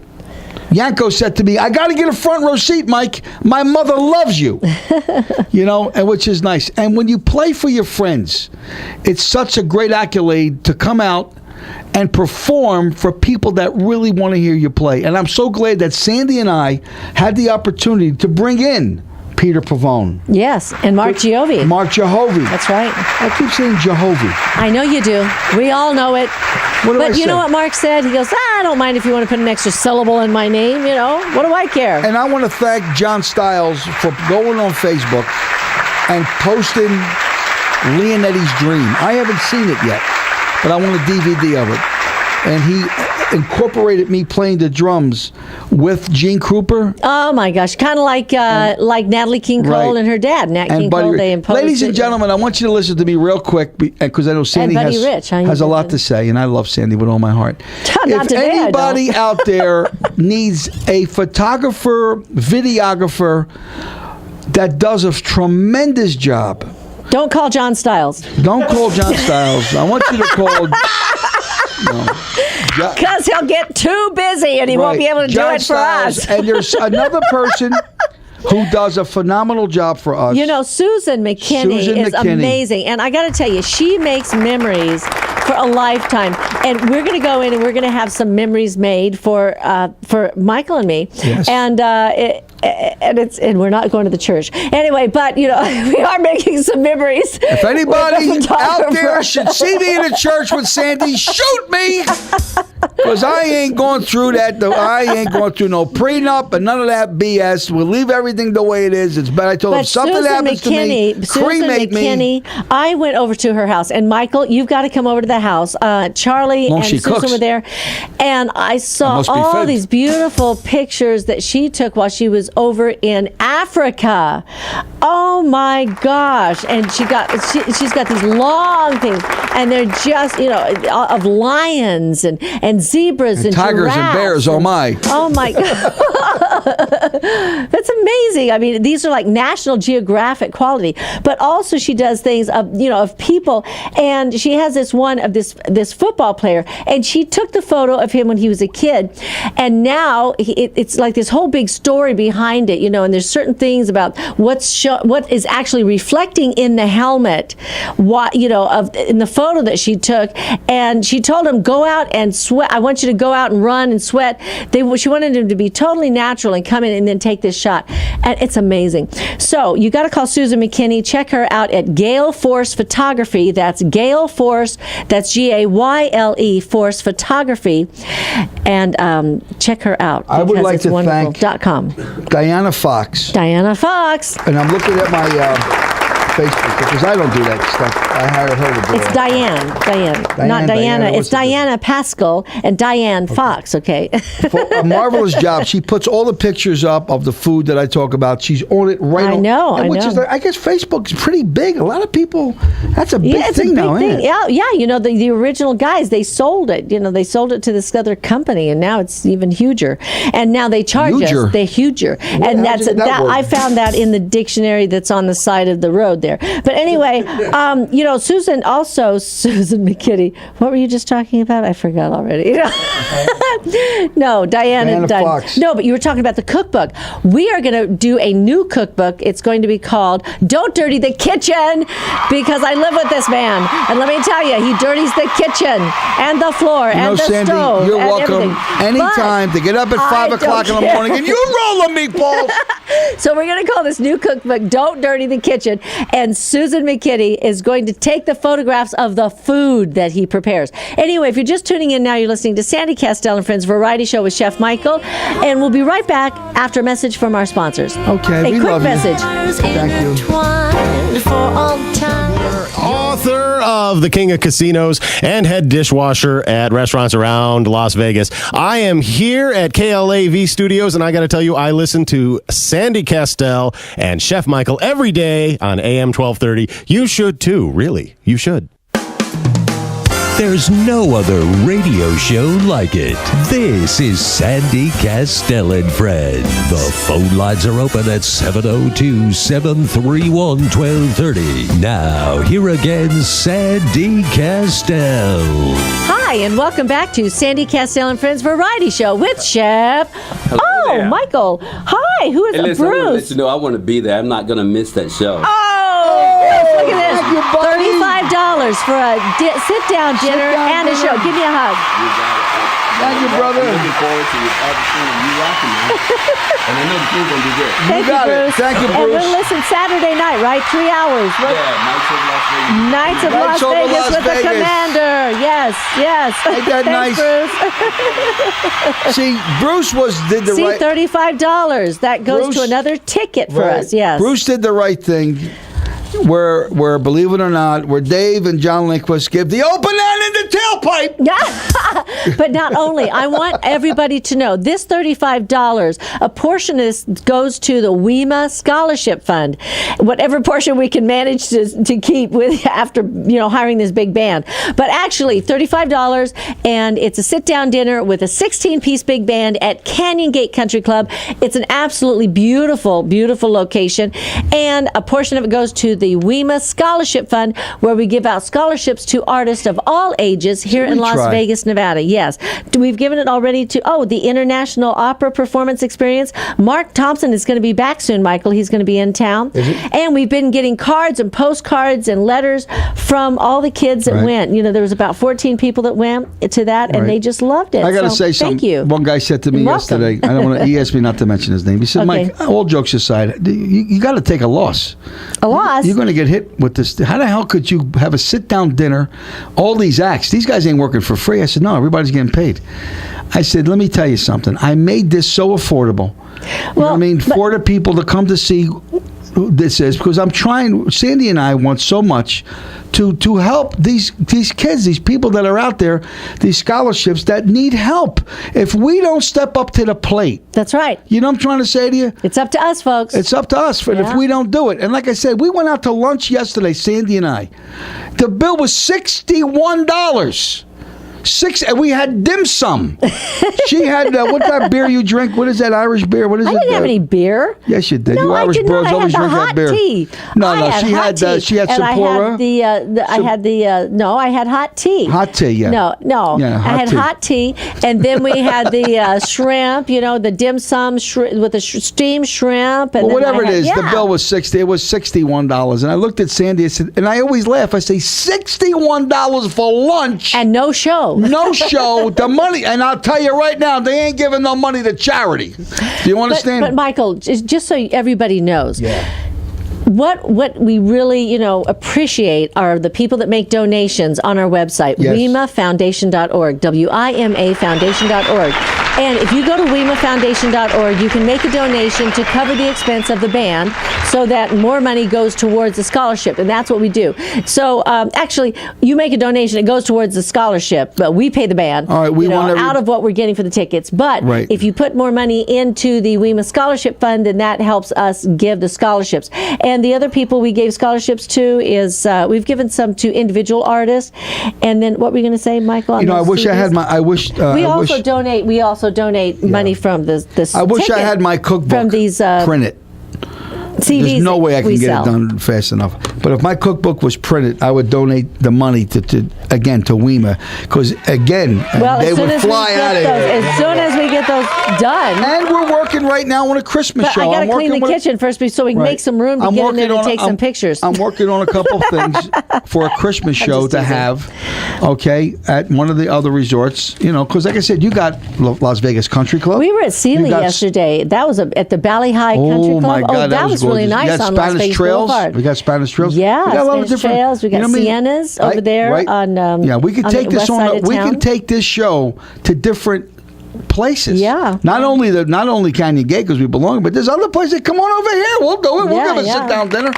Yanko said to me, "I got to get a front row seat, Mike. My mother loves you." And which is nice. And when you play for your friends, it's such a great accolade to come out and perform for people that really want to hear you play. And I'm so glad that Sandy and I had the opportunity to bring in Peter Pavone. Yes, and Mark Giovi. Mark Giovi. That's right. I keep saying Jehovah. I know you do. We all know it. But you know what Mark said? He goes, I don't mind if you want to put an extra syllable in my name, What do I care? And I want to thank John Stiles for going on Facebook and posting Leonetti's Dream. I haven't seen it yet, but I want a DVD of it. And he incorporated me playing the drums with Gene Krupa. Oh my gosh, kind of like Natalie King Cole and her dad, Nat King Cole. They imposed. Ladies and gentlemen, I want you to listen to me real quick because I know Sandy has a lot to say, and I love Sandy with all my heart. If anybody out there needs a photographer, videographer that does a tremendous job, don't call John Stiles. Don't call John Stiles. I want you to call. Because he'll get too busy and he won't be able to do it for us. And there's another person who does a phenomenal job for us. Susan McKinney is amazing. And I got to tell you, she makes memories for a lifetime. And we're going to go in and we're going to have some memories made for Michael and me. Yes. And we're not going to the church anyway. But we are making some memories. If anybody out there should see me in a church with Sandy, shoot me. Because I ain't going through that. I ain't going through no prenup and none of that BS. We'll leave everything the way it is. It's better. I told him, if something happens to me, cremate me. I went over to her house, and Michael, you've got to come over to the house. Charlie and Susan were there, and I saw all these beautiful pictures that she took while she was over in Africa. Oh my gosh! And she's got these long things, and they're just of lions and zebras and tigers giraffes and bears. Oh my! Oh my God! That's amazing. I mean, these are like National Geographic quality. But also, she does things of people, and she has this one of this football player, and she took the photo of him when he was a kid, and now it's like this whole big story behind it, and there's certain things about what is actually reflecting in the helmet, in the photo that she took, and she told him, go out and sweat. I want you to go out and run and sweat. She wanted him to be totally natural and come in and then take this shot, and it's amazing. So you got to call Susan McKinney. Check her out at Gale Force Photography. That's Gale Force. That's GAYLE Force Photography, and check her out. I would like to thank .com. Diana Fox. Diana Fox. And I'm looking at my Facebook because I don't do that stuff. I hired her to do it. It's Diane, not Diana. It's Diana Pascal and Diane Fox, okay? A marvelous job. She puts all the pictures up of the food that I talk about. She's on it right I know. I guess Facebook's pretty big. A lot of people, that's a big thing now, isn't it? Yeah. The original guys, they sold it. They sold it to this other company, and now it's even huger. And now they charge us. They're huger. And I found that in the dictionary that's on the side of the road there. But anyway, Susan McKinney. What were you just talking about? I forgot already. No, Diana Fox. No, but you were talking about the cookbook. We are going to do a new cookbook. It's going to be called Don't Dirty the Kitchen, because I live with this man. And let me tell you, he dirties the kitchen and the floor and the Sandy, stove. You're welcome anytime to get up at 5 o'clock in the morning and you roll the meatballs. So we're going to call this new cookbook Don't Dirty the Kitchen. And Susan McKinney is going to take the photographs of the food that he prepares. Anyway, if you're just tuning in now, you're listening to Sandy Kastel and Friends Variety Show with Chef Michael. And we'll be right back after a message from our sponsors. Okay, we love message. Thank you. Author of The King of Casinos and head dishwasher at restaurants around Las Vegas. I am here at KLAV Studios, and I got to tell you, I listen to Sandy Kastel and Chef Michael every day on AM 1230. You should too, really. You should. There's no other radio show like it. This is Sandy Kastel and Friends. The phone lines are open at 702-731-1230. Now, here again, Sandy Kastel. Hi, and welcome back to Sandy Kastel and Friends Variety Show with Chef. Hello there. Michael. Hi, who is listen, Bruce? I want to let you know I want to be there. I'm not going to miss that show. Look at this. $35 for a sit-down dinner and a show. Give me a hug. You got it. Thank you, brother. I'm looking forward to your opportunity. You rocking, man. And I know the food's going to be good. Thank you, Bruce. Thank you, And Bruce. we'll listen Saturday night, right? 3 hours. Nights of Las Vegas. Nights of Las Vegas with the Commander. Yes. Ain't that Thanks, nice? Bruce. See, Bruce did the right. $35. That goes Bruce, to another ticket for us. Yes. Bruce did the right thing. Where, believe it or not, where Dave and John Lindquist give the open end in the tailpipe. But not only, I want everybody to know this $35, a portion of this goes to the WEMA Scholarship Fund. Whatever portion we can manage to keep with after hiring this big band. But actually, $35, and it's a sit-down dinner with a 16-piece big band at Canyon Gate Country Club. It's an absolutely beautiful, beautiful location, and a portion of it goes to the WEMA Scholarship Fund, where we give out scholarships to artists of all ages here in Las Vegas, Nevada. Yes. We've given it already to, the International Opera Performance Experience. Mark Thompson is going to be back soon, Michael. He's going to be in town. And we've been getting cards and postcards and letters from all the kids that went. There was about 14 people that went to that, and they just loved it. I got to say something. Thank you. One guy said to me yesterday, I don't want to, he asked me not to mention his name. He said, Mike, all jokes aside, you got to take a loss. A loss? you're going to get hit with this. How the hell could you have a sit-down dinner, all these acts? These guys ain't working for free. I said, no, everybody's getting paid. I said, let me tell you something. I made this so affordable. You know what I mean? For the people to come to see who this is, because I'm trying, Sandy and I want so much to help these kids, these people that are out there, these scholarships that need help. If we don't step up to the plate. That's right. You know what I'm trying to say to you? It's up to us, folks. It's up to us if we don't do it. And like I said, we went out to lunch yesterday, Sandy and I. The bill was $61. And we had dim sum. She had what's that beer you drink? What is that Irish beer? What is it? I didn't have any beer. Yes, you did. No, You Irish I did bros not. always I had drink the that beer. hot tea. No, she had and Sapporo. I had hot tea. Hot tea, yeah. No. Yeah, I had hot tea, and then we had the shrimp. You know, the dim sum with the steamed shrimp. And Well, then whatever it is, the yeah. bill was $60. It was $61, and I looked at Sandy. I said, and I always laugh. I say, $61 for lunch and no show. No show. The money, and I'll tell you right now, they ain't giving no money to charity. Do you understand? But Michael, just so everybody knows. Yeah. What we really, appreciate are the people that make donations on our website, WIMAfoundation.org, WIMAfoundation.org. And if you go to WIMAfoundation.org, you can make a donation to cover the expense of the band so that more money goes towards the scholarship. And that's what we do. So actually, you make a donation, it goes towards the scholarship, but we pay the band. All right, out of what we're getting for the tickets. But if you put more money into the WIMA Scholarship Fund, then that helps us give the scholarships. And the other people we gave scholarships to is we've given some to individual artists. And then what were you going to say, Michael? I wish I had my. We also donate money from this. I wish I had my cookbook from these printed. CDs. There's no way I can get sell. it done fast enough. But if my cookbook was printed, I would donate the money to WIMA, because again, they would fly out of here. As soon as we get those done. And we're working right now on a Christmas show. I got to clean the kitchen first so we can make some room to get in there and take some pictures. I'm working on a couple things for a Christmas show to have, at one of the other resorts, because like I said, you got Las Vegas Country Club. We were at Sealy yesterday. That was at the Valley High Country Club. Oh my God, that was really nice on Las Vegas Boulevard. We got Spanish Trails. Yeah, we got a lot of Spanish Trails. We got Siennas over there on. We could take this on. We can take this show to different places. Yeah. Not only Canyon Gate because we belong, but there's other places. Come on over here. We'll do it. We'll give a sit down dinner.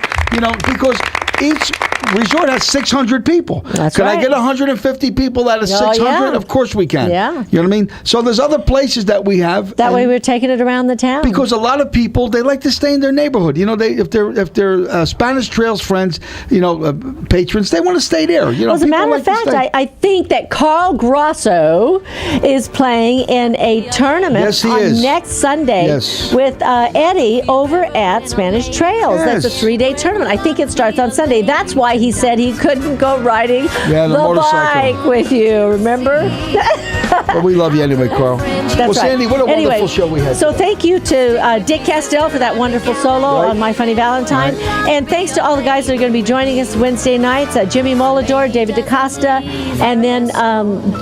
Because each resort has 600 people. That's Can right. I get 150 people out of 600? Yeah. Of course we can. Yeah. You know what I mean? So there's other places that we have. That way we're taking it around the town. Because a lot of people, they like to stay in their neighborhood. If they're Spanish Trails friends, patrons, they want to stay there. As a matter of fact, I think that Carl Grosso is playing in a tournament next Sunday with Eddie over at Spanish Trails. Yes. That's a 3-day tournament. I think it starts on Sunday. That's why he said he couldn't go riding the bike with you. Remember? Well, we love you anyway, Carl. That's well, right. Sandy, what a wonderful show we had. So thank you to Dick Kastel for that wonderful solo on My Funny Valentine. And thanks to all the guys that are going to be joining us Wednesday nights. Jimmy Molador, David DaCosta, and then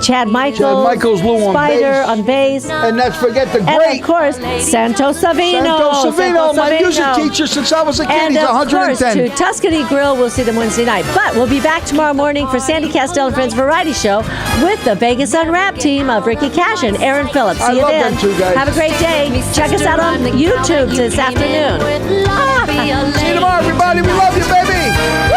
Chad Michaels, Lou Spider on bass. And let's forget the great... And of course, Santo Savino. My music teacher since I was a kid. He's 110. And of course, to Tuscany Grill, we'll see them Wednesday night. But we'll be back tomorrow morning for Sandy Kastel and Friends Variety Show with the Vegas Unwrapped team of Ricky Cash and Aaron Phillips. See you then. Them too, guys. Have a great day. Check us out on YouTube this afternoon. See you tomorrow, everybody. We love you, baby.